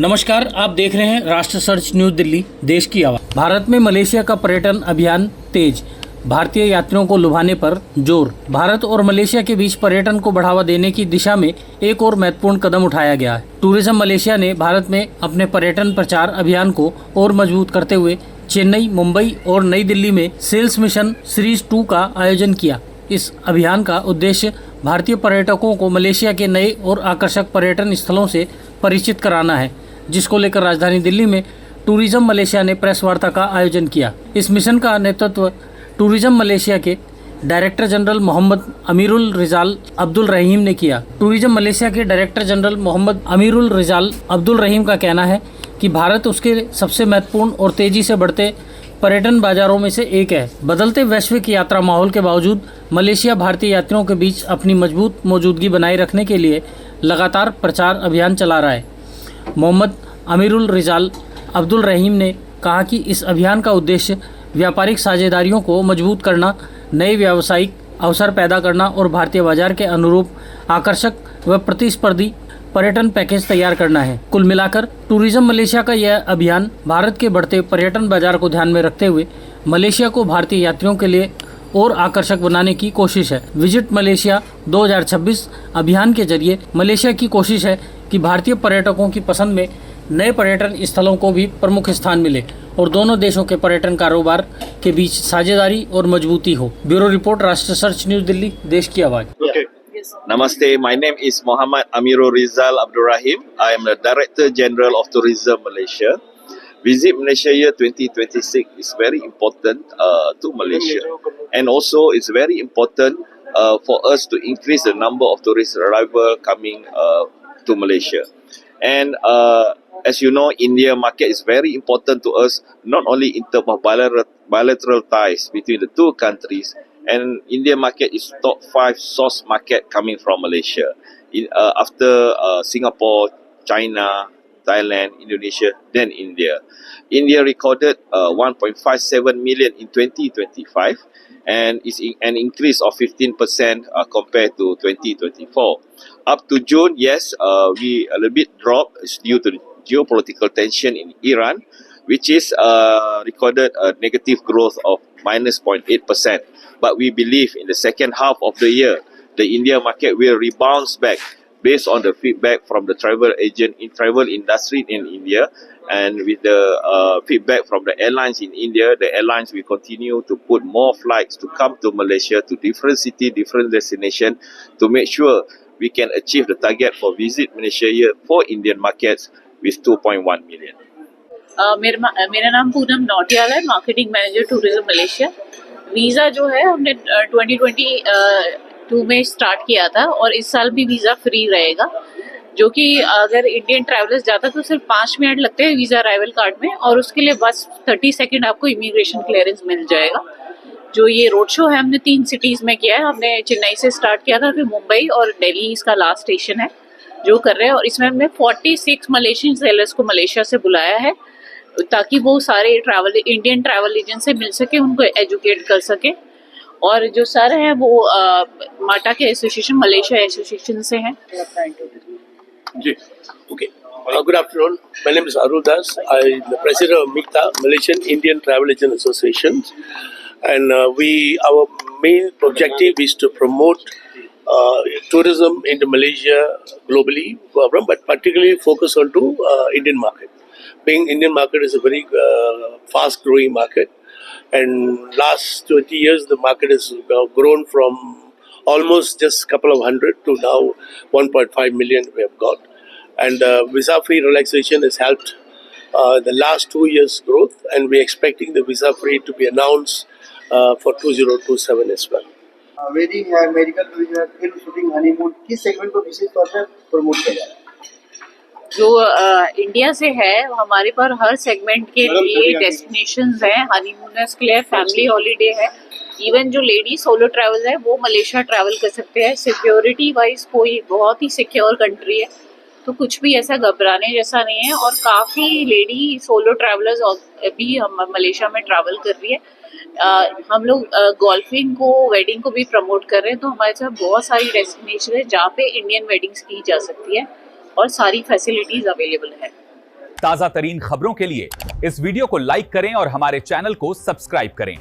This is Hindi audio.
नमस्कार, आप देख रहे हैं राष्ट्र सर्च न्यूज दिल्ली, देश की आवाज। भारत में मलेशिया का पर्यटन अभियान तेज, भारतीय यात्रियों को लुभाने पर जोर। भारत और मलेशिया के बीच पर्यटन को बढ़ावा देने की दिशा में एक और महत्वपूर्ण कदम उठाया गया है। टूरिज्म मलेशिया ने भारत में अपने पर्यटन प्रचार अभियान को और मजबूत करते हुए चेन्नई, मुंबई और नई दिल्ली में सेल्स मिशन सीरीज 2 का आयोजन किया। इस अभियान का उद्देश्य भारतीय पर्यटकों को मलेशिया के नए और आकर्षक पर्यटन स्थलों से परिचित कराना है, जिसको लेकर राजधानी दिल्ली में टूरिज्म मलेशिया ने प्रेस वार्ता का आयोजन किया। इस मिशन का नेतृत्व टूरिज्म मलेशिया के डायरेक्टर जनरल मोहम्मद अमीरुल रिजाल अब्दुल रहीम ने किया। टूरिज्म मलेशिया के डायरेक्टर जनरल मोहम्मद अमीरुल रिजाल अब्दुल रहीम का कहना है कि भारत उसके सबसे महत्वपूर्ण और तेजी से बढ़ते पर्यटन बाजारों में से एक है। बदलते वैश्विक यात्रा माहौल के बावजूद मलेशिया भारतीय यात्रियों के बीच अपनी मजबूत मौजूदगी बनाए रखने के लिए लगातार प्रचार अभियान चला रहा है। मोहम्मद अमीरुल रिजाल अब्दुल रहीम ने कहा कि इस अभियान का उद्देश्य व्यापारिक साझेदारियों को मजबूत करना, नए व्यावसायिक अवसर पैदा करना और भारतीय बाजार के अनुरूप आकर्षक व प्रतिस्पर्धी पर्यटन पैकेज तैयार करना है। कुल मिलाकर टूरिज्म मलेशिया का यह अभियान भारत के बढ़ते पर्यटन बाजार को ध्यान में रखते हुए मलेशिया को भारतीय यात्रियों के लिए और आकर्षक बनाने की कोशिश है। विजिट मलेशिया 2026 अभियान के जरिए मलेशिया की कोशिश है कि भारतीय पर्यटकों की पसंद में नए पर्यटन स्थलों को भी प्रमुख स्थान मिले और दोनों देशों के पर्यटन कारोबार के बीच साझेदारी और मजबूती हो। ब्यूरो रिपोर्ट, राष्ट्र सर्च न्यूज दिल्ली, देश की आवाज। Namaste, my name is Muhammad Amirul Rizal Abdul Rahim. I am the Director General of Tourism Malaysia. Visit Malaysia year 2026 is very important to Malaysia, and also it's very important for us to increase the number of tourist arrival coming to Malaysia. And as you know, India market is very important to us, not only in terms of bilateral ties between the two countries. And India market is top 5 source market coming from Malaysia. After Singapore, China, Thailand, Indonesia, then India. India recorded 1.57 million in 2025 and is an increase of 15% compared to 2024. Up to June, yes, we a little bit dropped due to the geopolitical tension in Iran, which is recorded a negative growth of minus 0.8%. But we believe in the second half of the year, the India market will rebound back based on the feedback from the travel agent in travel industry in India, and with the feedback from the airlines in India, the airlines will continue to put more flights to come to Malaysia to different city, different destination to make sure we can achieve the target for Visit Malaysia year for Indian markets with 2.1 million. मेरा नाम पूनम नौटियाल है, marketing manager tourism Malaysia. Visa जो है हमने 2022 में स्टार्ट किया था और इस साल भी वीज़ा फ्री रहेगा, जो कि अगर इंडियन ट्रैवलर्स जाता तो सिर्फ 5 मिनट लगते हैं वीज़ा अराइवल कार्ड में, और उसके लिए बस 30 सेकेंड आपको इमिग्रेशन क्लियरेंस मिल जाएगा। जो ये रोड शो है हमने 3 सिटीज़ में किया है। हमने चेन्नई से स्टार्ट किया था, फिर मुंबई और दिल्ली इसका लास्ट स्टेशन है जो कर रहे हैं, और इसमें हमने 46 मलेशियन सेलर्स को मलेशिया से बुलाया है ताकि वो सारे इंडियन ट्रैवल एजेंट से मिल सके, उनको एजुकेट कर सके। और जो सर हैं वो माटा के एसोसिएशन, मलेशिया एसोसिएशन से हैं। जी, okay. Good afternoon. My name is Arul Das. I am the president of MIGTA, Malaysian Indian Travel Agent Association, and our main objective is to promote tourism into Malaysia globally, but particularly focus on to Indian market. Being Indian market is a very fast growing market, and last 20 years the market has grown from almost just a couple of hundred to now 1.5 million we have got. And visa free relaxation has helped the last 2 years growth, and we're expecting the visa free to be announced for 2027 as well. Wedding है, मेडिकल टूरिज्म है, फिल्म शूटिंग, हनीमून, किस सेगमेंट को विशेष तौर पर प्रमोट किया जा रहा है? जो इंडिया से है हमारे पर हर सेगमेंट के लिए डेस्टिनेशंस हैं। हनीमूनर्स के लिए फैमिली हॉलीडे है, इवन जो लेडी सोलो ट्रैवल है वो मलेशिया ट्रैवल कर सकते हैं। सिक्योरिटी वाइज कोई बहुत ही सिक्योर कंट्री है, तो कुछ भी ऐसा घबराने जैसा नहीं है, और काफ़ी लेडी सोलो ट्रैवलर्स भी हम मलेशिया में ट्रैवल कर रही है। हम लोग गोल्फिंग को, वेडिंग को भी प्रमोट कर रहे हैं, तो हमारे साथ बहुत सारी डेस्टिनेशन है जहाँ पे इंडियन वेडिंग्स की जा सकती है और सारी फैसिलिटीज अवेलेबल है। ताजा तरीन खबरों के लिए इस वीडियो को लाइक करें और हमारे चैनल को सब्सक्राइब करें।